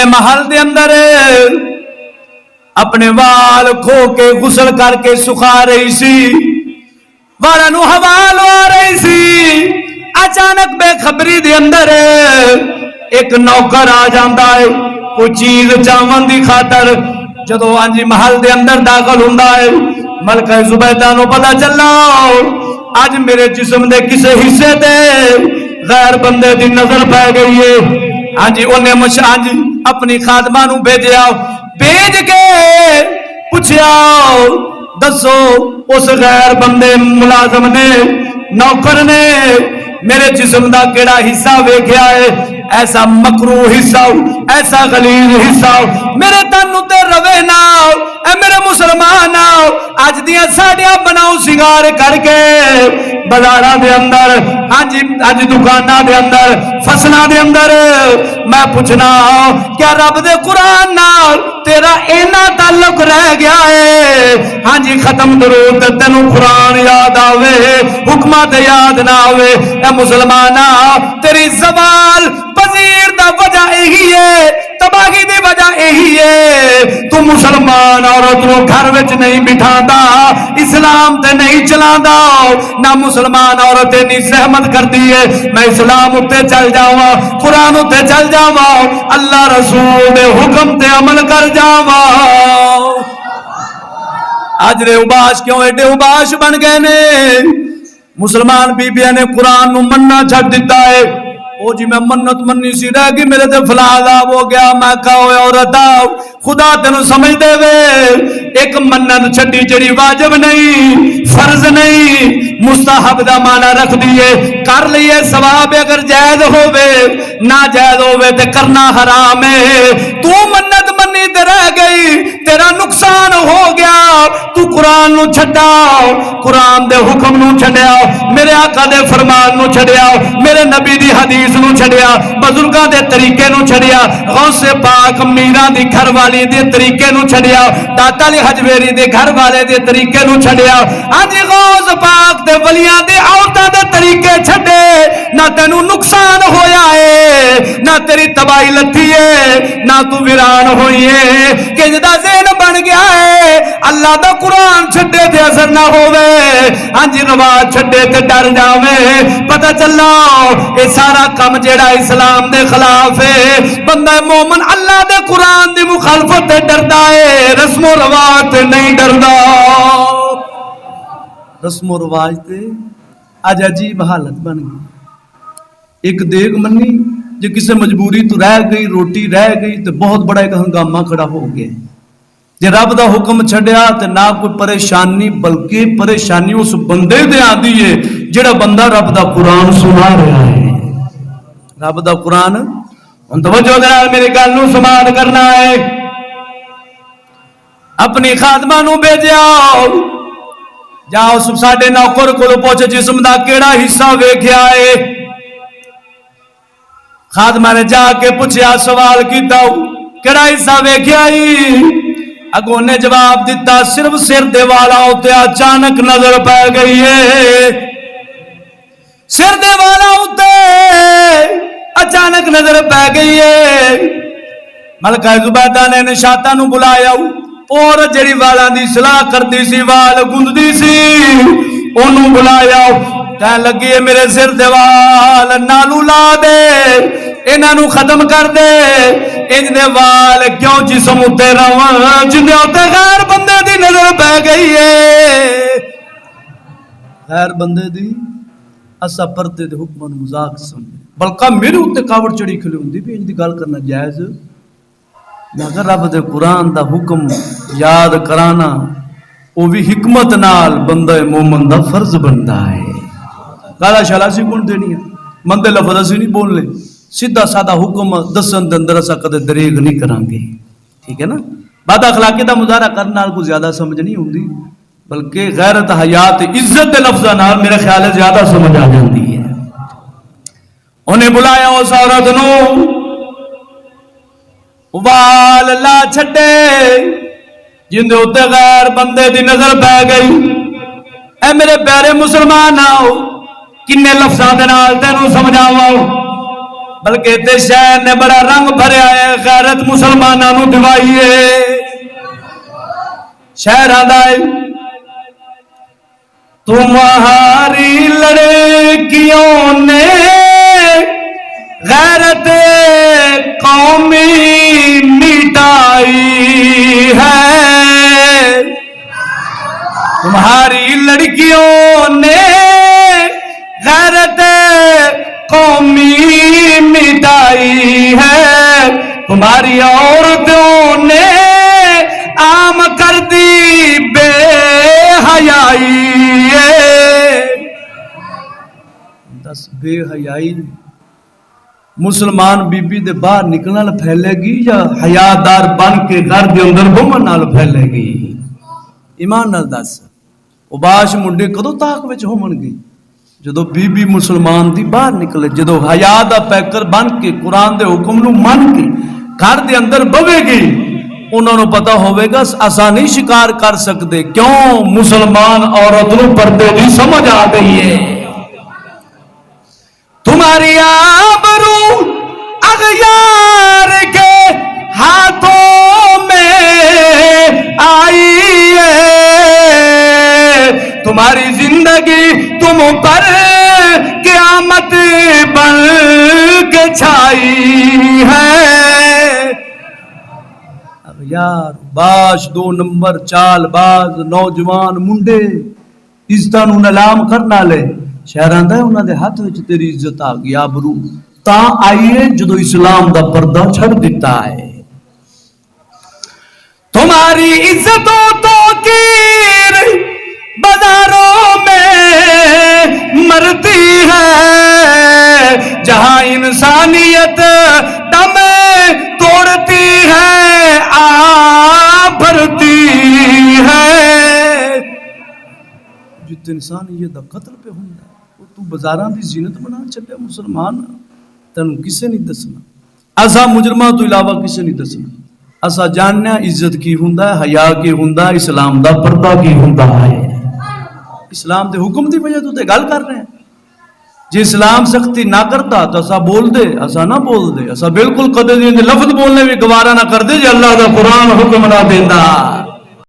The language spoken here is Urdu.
محل دے اندر اپنے وال کھو کے غسل کر کے سکھا رہی سی، والا نو ہوا لوا رہی سی، اچانک بے خبری دے اندر ایک نوکر آ جاندا ہے کوئی چیز چاون دی خاطر۔ جدو آنجی محل دے اندر داخل ہوندا ہے، ملکہ زبیدہ نو پتہ چلا آج میرے جسم دے کسے حصے تے غیر بندے دی نظر پہ گئی ہے۔ آنجی انہیں آنجی اپنی خادمہ نو بھیجیا، بھیج کے پوچھیا دسو اس غیر بندے ملازم نے نوکر نے میرے جسم دا کیڑا حصہ ویکھیا ہے، ایسا مکروہ حصہ، ایسا غلیظ حصہ میرے تن تے روے نہ، اے میرے مسلمان اج دیاں ساڑیاں بناؤ سنگار کر کے بازاراں دے اندر، اج دکاناں دے اندر، فصلاں دے اندر، میں پوچھنا کیا رب دے قرآن نال تیرا اینا تعلق رہ گیا ہے؟ ہاں جی ختم درود تینوں قرآن یاد آوے، حکمات یاد نہ آوے، اے مسلمانہ تیری زوال پذیر دا وجہ یہی ہے، تباہی دی وجہ یہی ہے، تو مسلمان عورت نو گھر وچ نہیں بٹھاندا، اسلام تے نہیں چلاندا، نہ مسلمان عورت اتنی زحمت کردی ہے میں اسلام اتے چل جاواں، قرآن اتے چل جاواں، اللہ رسول دے حکم تے عمل کر جاواں۔ آج رے اباش کیوں ایڈے اباش بن گئے نے؟ مسلمان بی بیاں نے قرآن نو مننا چھڑ دیتا ہے، او جی میں منت مننی سی رہ گئی میرے تے فلاں عذاب ہو گیا، میں کہا ہوئے عورت آؤ خدا تینوں سمجھ دے وے، ایک منت چھڑی جڑی واجب نہیں، فرض نہیں، مستحب دا معنی رکھ دیئے، کر لیے ثواب اگر جائز ہوئے، نہ جائز ہوئے تے کرنا حرام ہے، تو منت منی تے رہ گئی، تیرا نقصان ہو گیا، تو قرآن نو چھڑا، قرآن دے حکم نو چھڑیا، میرے آقا دے فرمان نو چھڑیا، میرے نبی دی حدیث نو چھڑیا، بزرگاں دے طریقے نو چھڑیا، غوث پاک میران دی گھر والی دے طریقے نو چھڑیا، داتا علی حجویری دے گھر والے دے طریقے نو چھڑیا، آج غوث پاک دے ولیاں دے عورتاں دے طریقے چھڑے، نہ تینوں نقصان ہویا ہے، نہ تیری تباہی لتھی ہے، نہ تو ویران ہوئی ہے، کہ جدا ذہن بن گیا ہے اللہ دا قرآن چھڑے تے اثر نہ ہوئے، آج رواج چھڑے تے ڈر جاوے، پتہ چلا اے سارا کم جیڑا اسلام دے خلاف ہے، بندہ مومن اللہ دے قرآن دی مخالفت تے ڈردا ہے، رسم و رواج تے نہیں ڈردا۔ رسم و رواج تے اج عجیب حالت بن گئی، ایک دیگ منی جو کسے مجبوری تو رہ گئی، روٹی رہ گئی تو بہت بڑا ایک ہنگامہ کھڑا ہو گیا، جے رب دا حکم چھڑیا تے نہ کوئی پریشانی بلکہ پریشانی اس بندے دے آندی ہے جڑا بندہ رب دا قرآن سنا رہا ہے۔ رب دا قرآن ان توجہ دے نال میری گل نو سماعت کرنا ہے۔ اپنی خادمہ نو بھیجیا، جاؤ ساڈے نوکر کول پوچھ جسم دا کیڑا حصہ ویکھیا ہے۔ خادمہ نے جا کے پوچھیا، سوال کیتا کیڑا حصہ ویکھیا ہی؟ اگوں نے جواب دیتا صرف سر دے والا ہوتے اچانک نظر پہ گئی ہے، سر دے والا ہوتے اچانک نظر پہ گئی ہے۔ ملکہ زبیدہ نے نشاطہ نو بلایا، اور جڑی والا دی صلاح کردی سی، وال گندی سی، انہوں بلایا، کہنے لگی ہے میرے سر دے وال نالو لا دے، انہاں نو ختم کر دے، انج دے وال کیوں جسم اتے رواں جندے اتے غیر بندے دی نظر پہ گئی ہے۔ غیر بندے دی اسا پردے دے حکم مذاق سمجھ، بلکہ میرے اتے کاوڑ چڑی کھلے ہوندی بھی انج دی گل کرنا جائز، مگر رب دے قرآن دا حکم یاد کرانا وہ بھی حکمت نال بندہ مومن دا فرض بنتا ہے۔ گالا شالا سی کون دینی ہے، مندے لفظ اسی نہیں بول لے، سیدھا سادہ حکم دسن دے اندر اسا کدے دریغ نہیں کران گے، ٹھیک ہے نا؟ بد اخلاقی دا مظاہرہ کرن نال کوئی زیادہ سمجھ نہیں ہوندی، بلکہ غیرت حیات عزت دے لفظاں نال میرے خیال ہے زیادہ سمجھ آ جاندی ہے۔ انہیں بلایا اس عورت نو، وال لا چھٹے جن دے اتے غیر بندے دی نظر پہ گئی۔ اے میرے پیارے مسلمان آؤ، کنے لفظاں دے نال تینوں سمجھاواں، بلکہ تے شہر نے بڑا رنگ بھریا ہے، غیرت مسلمانوں نو دیوائیے شہر آدائے تمہاری لڑکیوں نے غیرت قومی مٹائی ہے، تمہاری لڑکیوں نے غیرت قومی مٹائی ہے، تمہاری عورتوں نے عام کر دی بے حیائی ہے۔ دس بے حیائی مسلمان بی بی دے باہر نکلنا پھیلے گی یا حیادار بن کے گھر دے اندر گھومن نال پھیلے گی؟ ایمان نال دس اباش منڈے کدو طاق وچ ہومن گی؟ جدو بی بی مسلمان دی باہر نکلے، جدو حیا دا پیکر بن کے قرآن دے حکم نو من کے گھر دے اندر بوے گی، انہوں نے پتا ہوئے گا اسا نہیں شکار کر سکتے، کیوں؟ مسلمان عورت نو پردے دی سمجھ آ گئی ہے۔ تمہاری آبرو اغیار کے ہاتھوں میں آئی ہے، تمہاری زندگی تم پر قیامت بن کے چھائی ہے۔ اغیار باش دو نمبر چال باز نوجوان منڈے عزتاں نو نیلام کرنا لے، شہراں دا انہاں دے ہاتھ وچ تیری عزت آ گئی، آبرو تاں آئیے جدو اسلام دا پردہ چھڑ دیتا ہے۔ تمہاری عزتوں تو کیر بازاروں میں مرتی ہے، جہاں انسانیت دم توڑتی ہے آ بھرتی ہے۔ جت انسانیت دا قتل پہ ہوندا وہ تو بازاراں دی زینت بنا چھڈیا مسلمان، تینوں کسے نہیں دسنا، اسا مجرماں تو علاوہ کسے نہیں دسنا۔ اسا جاننا عزت کی ہوندا ہے، حیا کی ہوندا ہے، اسلام دا پردہ کی ہوندا ہے۔ اسلام دے حکم دی وجہ تو تے گل کر رہے ہیں، جی اسلام سختی نہ کرتا تو اسا بول دے، اسا نہ بول دے، اسا بالکل قدر دے لفظ بولنے بھی گوارا نہ کر دے جی اللہ دا قرآن حکم نہ دیندا۔